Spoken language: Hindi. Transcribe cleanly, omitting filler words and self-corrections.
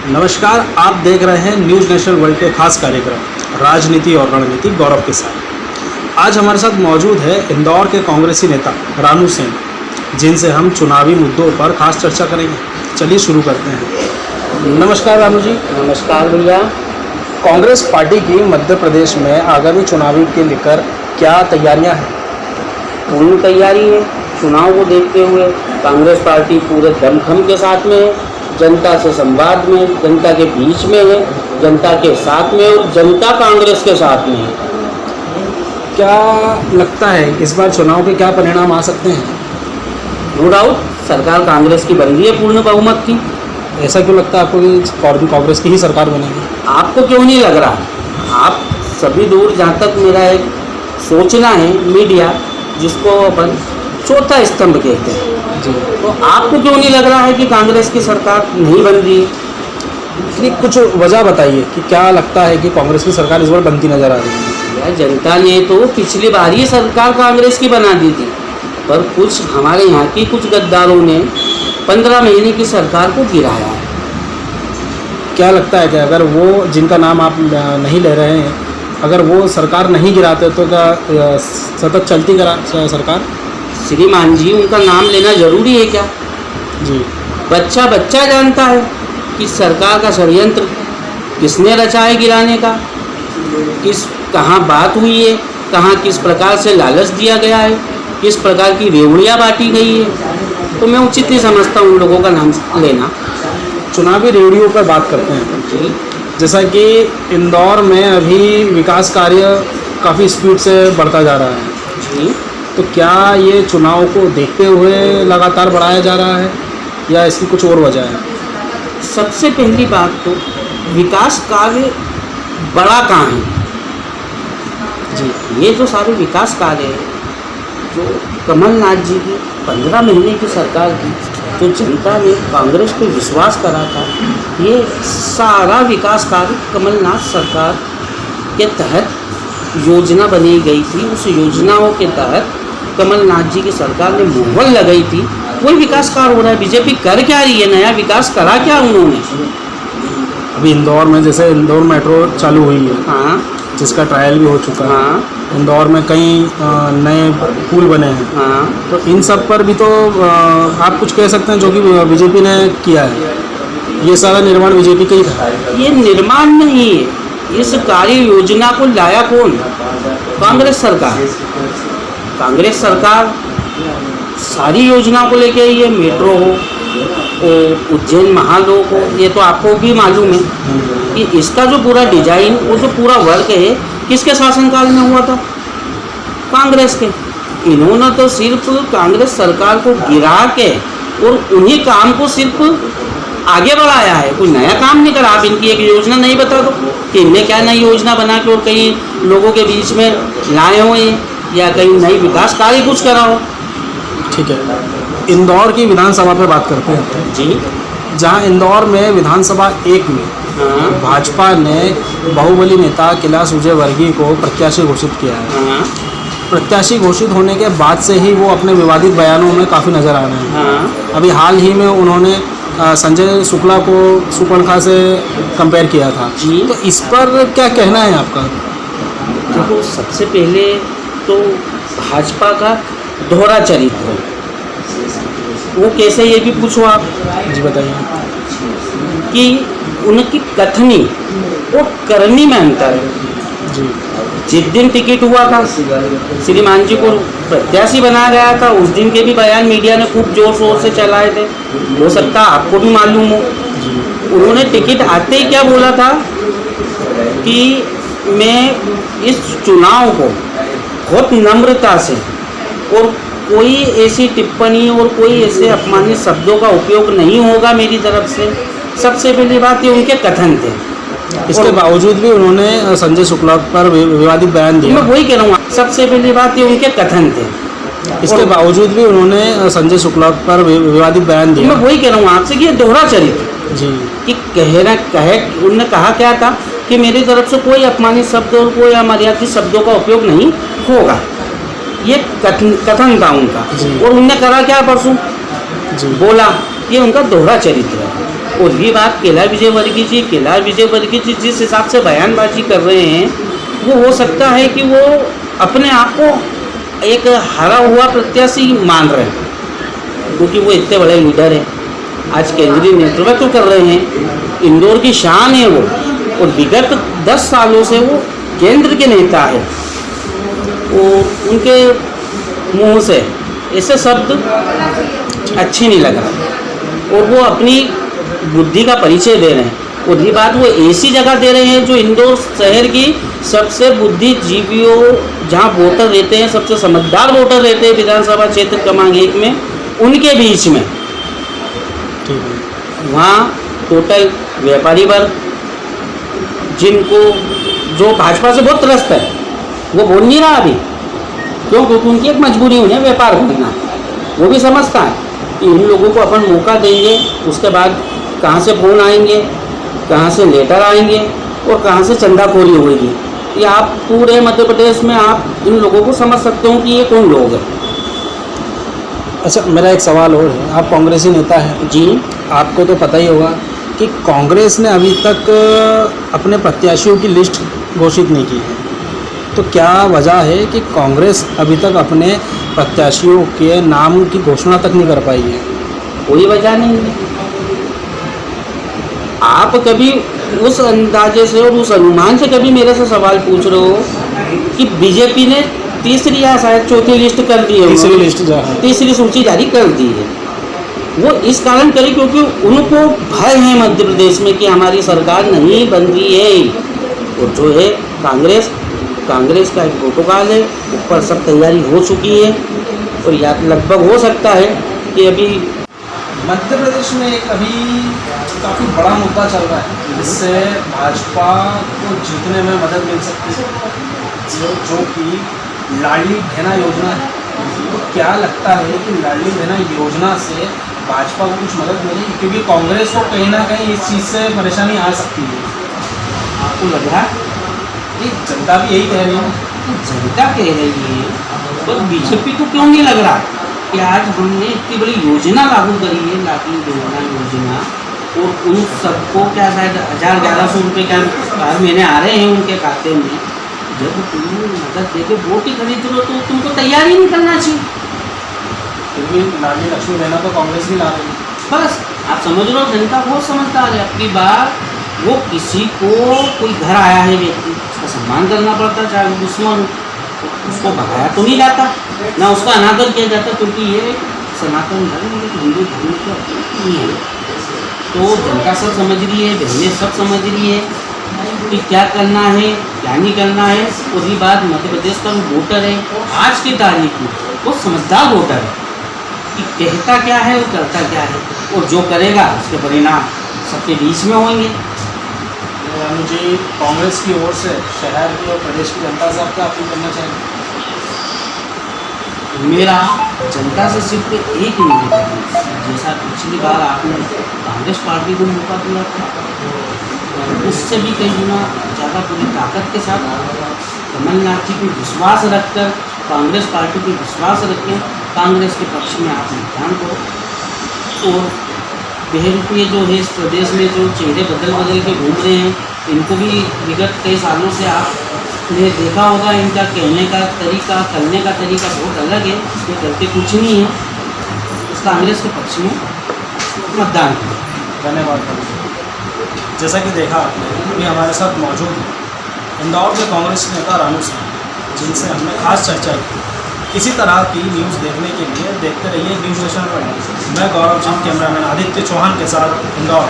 नमस्कार, आप देख रहे हैं न्यूज़ नेशनल वर्ल्ड के खास कार्यक्रम राजनीति और रणनीति गौरव के साथ। आज हमारे साथ मौजूद है इंदौर के कांग्रेसी नेता रानू सिंह, जिनसे हम चुनावी मुद्दों पर खास चर्चा करेंगे। चलिए शुरू करते हैं। नमस्कार रानू जी। नमस्कार भैया। कांग्रेस पार्टी की मध्य प्रदेश में आगामी चुनावी के लेकर क्या तैयारियां हैं? पूर्ण तैयारी है। चुनाव को देखते हुए कांग्रेस पार्टी पूरे दमखम के साथ में है, जनता से संवाद में, जनता के बीच में है, जनता के साथ में और जनता कांग्रेस के साथ में है। क्या लगता है इस बार चुनाव के क्या परिणाम आ सकते हैं? नो डाउट सरकार कांग्रेस की बन रही है पूर्ण बहुमत की। ऐसा क्यों लगता है आपको कि कांग्रेस की ही सरकार बनेगी? आपको क्यों नहीं लग रहा? आप सभी दूर, जहाँ तक मेरा एक सोचना है, मीडिया जिसको अपन चौथा स्तंभ कहते हैं जी, तो आपको क्यों नहीं लग रहा है कि कांग्रेस की सरकार नहीं बन रही है? इसलिए कुछ वजह बताइए कि क्या लगता है कि कांग्रेस की सरकार इस बार बनती नजर आ रही है? यार जनता ने तो पिछली बार ही सरकार कांग्रेस की बना दी थी, पर कुछ हमारे यहाँ की कुछ गद्दारों ने 15 महीने की सरकार को गिराया है। क्या लगता है कि अगर वो जिनका नाम आप नहीं ले रहे हैं, अगर वो सरकार नहीं गिराते तो क्या सतत चलती सरकार? श्रीमान जी, उनका नाम लेना जरूरी है क्या? जी, बच्चा बच्चा जानता है कि सरकार का षड्यंत्र किसने रचा है गिराने का, कहाँ बात हुई है, कहाँ किस प्रकार से लालच दिया गया है, किस प्रकार की रेवड़ियाँ बांटी गई है। तो मैं उचित नहीं समझता उन लोगों का नाम लेना। चुनावी रेवड़ियों पर बात करते हैं जी, जैसा कि इंदौर में अभी विकास कार्य काफ़ी स्पीड से बढ़ता जा रहा है, जी। तो क्या ये चुनाव को देखते हुए लगातार बढ़ाया जा रहा है या इसकी कुछ और वजह है? सबसे पहली बात तो विकास कार्य बड़ा कहाँ है? जी, ये जो सारे विकास कार्य है जो कमलनाथ जी की 15 महीने की सरकार की, जो जनता ने कांग्रेस पे विश्वास करा था, ये सारा विकास कार्य कमलनाथ सरकार के तहत योजना बनी गई थी। उस योजनाओं के तहत कमलनाथ जी की सरकार ने मुहर लगाई थी, वही विकास कार्य हो रहा है। बीजेपी कर क्या रही है? नया विकास करा क्या उन्होंने? अभी इंदौर में जैसे इंदौर मेट्रो चालू हुई है, हाँ जिसका ट्रायल भी हो चुका है। हाँ इंदौर में कई नए पुल बने हैं, हाँ। तो इन सब पर भी तो आप कुछ कह सकते हैं जो कि बीजेपी ने किया है। ये सारा निर्माण बीजेपी का ही था। ये निर्माण नहीं है, इस कार्य योजना को लाया कौन? कांग्रेस सरकार। कांग्रेस सरकार सारी योजनाओं को लेके आई है। मेट्रो हो, उज्जैन महालोक हो, ये तो आपको भी मालूम है कि इसका जो पूरा डिजाइन, वो जो पूरा वर्क है, किसके शासनकाल में हुआ था? कांग्रेस के। इन्होंने तो सिर्फ कांग्रेस सरकार को गिरा के और उन्हीं काम को सिर्फ आगे बढ़ाया है, कोई नया काम नहीं करा। आप इनकी एक योजना नहीं बता दो कि इनने क्या नई योजना बना के और कई लोगों के बीच में लाए हो या कहीं नई विकास कार्य कुछ करा हो। ठीक है, इंदौर की विधानसभा पे बात करते हैं जी, जहां इंदौर में विधानसभा 1 में हाँ भाजपा ने बाहुबली नेता कैलाश विजयवर्गीय को प्रत्याशी घोषित किया है। हाँ प्रत्याशी घोषित होने के बाद से ही वो अपने विवादित बयानों में काफ़ी नजर आ रहे हैं। हाँ। अभी हाल ही में उन्होंने संजय शुक्ला को सुपर्णखा से कंपेयर किया था जी। तो इस पर क्या कहना है आपका? देखो, सबसे पहले तो भाजपा का दोहरा चरित्र है, वो कैसे, ये भी पूछो आप। जी बताइए। कि उनकी कथनी और करनी में अंतर है। जी, जिस दिन टिकट हुआ था, श्रीमान जी को प्रत्याशी बनाया गया था, उस दिन के भी बयान मीडिया ने खूब जोर शोर से चलाए थे। हो सकता है आपको भी मालूम हो। उन्होंने टिकट आते ही क्या बोला था कि मैं इस चुनाव को बहुत नम्रता से, और कोई ऐसी टिप्पणी और कोई ऐसे अपमानित शब्दों का उपयोग नहीं होगा मेरी तरफ से। सबसे पहली बात ये उनके कथन थे। इसके बावजूद भी उन्होंने संजय शुक्ला पर विवादित बयान दिया। मैं वही कह रहा हूँ, सबसे पहली बात ये उनके कथन थे। इसके बावजूद भी उन्होंने संजय शुक्ला पर विवादित बयान दिया। मैं वही कह रहा हूँ आपसे कि ये दोहरा चरित्र जी, कि उन्होंने कहा क्या था कि मेरी तरफ से कोई अपमानित शब्द और कोई अमर्यादित शब्दों का उपयोग नहीं होगा। ये कथन था उनका। जी। और उनने करा क्या परसों? जी, बोला। ये उनका दोहरा चरित्र है। और ये बात कैलाश विजयवर्गीय जी जिस हिसाब से बयानबाजी कर रहे हैं, वो हो सकता है कि वो अपने आप को एक हारा हुआ प्रत्याशी मान रहे हैं, क्योंकि वो इतने बड़े लीडर हैं, आज केंद्रीय नेतृत्व कर रहे हैं, इंदौर की शान है वो, और विगत 10 सालों से वो केंद्र के नेता है। और उनके मुंह से ऐसे शब्द अच्छे नहीं लग रहा, और वो अपनी बुद्धि का परिचय दे रहे हैं। और ये बात वो ऐसी जगह दे रहे हैं जो इंदौर शहर की सबसे बुद्धिजीवियों, जहाँ वोटर रहते हैं, सबसे समझदार वोटर रहते हैं विधानसभा क्षेत्र क्रमांक 1 में, उनके बीच में। ठीक है। वहाँ टोटल व्यापारी वर्ग, जिनको जो भाजपा से बहुत त्रस्त है, वो बोल नहीं रहा अभी, क्यों? क्योंकि उनकी एक मजबूरी उन्हें व्यापार करना, वो भी समझता है कि इन लोगों को अपन मौका देंगे, उसके बाद कहाँ से फोन आएंगे, कहाँ से लेटर आएंगे और कहाँ से चंदाखोरी होगी। ये आप पूरे मध्य प्रदेश में आप इन लोगों को समझ सकते हो कि ये कौन लोग हैं। अच्छा, मेरा एक सवाल और है, आप कांग्रेसी नेता हैं जी, आपको तो पता ही होगा कि कांग्रेस ने अभी तक अपने प्रत्याशियों की लिस्ट घोषित नहीं की है, तो क्या वजह है कि कांग्रेस अभी तक अपने प्रत्याशियों के नाम की घोषणा तक नहीं कर पाई है? कोई वजह नहीं है। आप कभी उस अंदाजे से और उस अनुमान से कभी मेरे से सवाल पूछ रहे हो कि बीजेपी ने तीसरी या शायद चौथी लिस्ट कर दी है, तीसरी सूची जारी कर दी है। वो इस कारण करी क्योंकि उनको भय है मध्य प्रदेश में कि हमारी सरकार नहीं बन रही है। और जो है कांग्रेस का एक प्रोटोकॉल है, ऊपर सब तैयारी हो चुकी है, और या लगभग हो सकता है कि अभी मध्य प्रदेश में एक अभी काफ़ी बड़ा मुद्दा चल रहा है जिससे भाजपा को जीतने में मदद मिल सकती है, जो कि लाडली बहना योजना है। तो क्या लगता है कि लाडली बहना योजना से भाजपा को कुछ मदद मिलेगी? क्योंकि कांग्रेस को कहीं ना कहीं इस चीज़ से परेशानी आ सकती है। आपको लग रहा है ये जनता भी यही कह रही है। जनता कह रही है, तो बीजेपी को क्यों नहीं लग रहा कि आज हमने इतनी बड़ी योजना लागू करी है, लाडली बहना योजना, और उन सबको क्या शायद 1000-1100 रुपये क्या हर महीने आ रहे हैं उनके खाते में। जब तुम मदद दे के वोट ही खरीद लो तो तुमको तैयारी नहीं करना चाहिए। क्योंकि लाडली लक्ष्मी बहना तो कांग्रेस भी ला रही है। बस आप समझ लो, जनता बहुत समझदार है। अपनी बार वो किसी को कोई घर आया है व्यक्ति, उसका सम्मान करना पड़ता, चाहे वो दुश्मन हो, उसको भगाया तो नहीं जाता, ना उसका अनादर किया जाता, क्योंकि ये सनातन धर्म हिंदू धर्म के नहीं है। तो जनता सब समझ रही है, बहनें सब समझ रही है कि क्या करना है क्या नहीं करना है। और ये बात मध्य प्रदेश का जो वोटर है आज की तारीख में वो समझदार वोटर है कि कहता क्या है और करता क्या है, और जो करेगा उसके परिणाम सबके बीच में होंगे। रानू जी, कांग्रेस की ओर से शहर की और प्रदेश की जनता से आप क्या अपील करना चाहेंगे? मेरा जनता से सिर्फ एक निवेदन है, जैसा पिछली बार आपने कांग्रेस पार्टी को मौका दिया था, उससे भी कई गुना ज़्यादा पूरी ताकत के साथ कमलनाथ जी को विश्वास रखकर, कांग्रेस पार्टी को विश्वास रखें, कांग्रेस के पक्ष में आप मतदान करो। और बेहरुपये जो है इस प्रदेश में जो चेहरे बदल के घूम रहे हैं, इनको भी विगत कई सालों से आपने देखा होगा, इनका कहने का तरीका, करने का तरीका बहुत अलग है, ये करके कुछ नहीं है। इस कांग्रेस के पक्ष में मतदान करें। धन्यवाद। जैसा कि देखा आपने, अभी हमारे साथ मौजूद हैं इंदौर के कांग्रेस नेता रानू सिंह, जिनसे हमने खास चर्चा की। इसी तरह की न्यूज़ देखने के लिए देखते रहिए न्यूज़ नेशन। मैं गौरव चंद, कैमरामैन आदित्य चौहान के साथ इंदौर।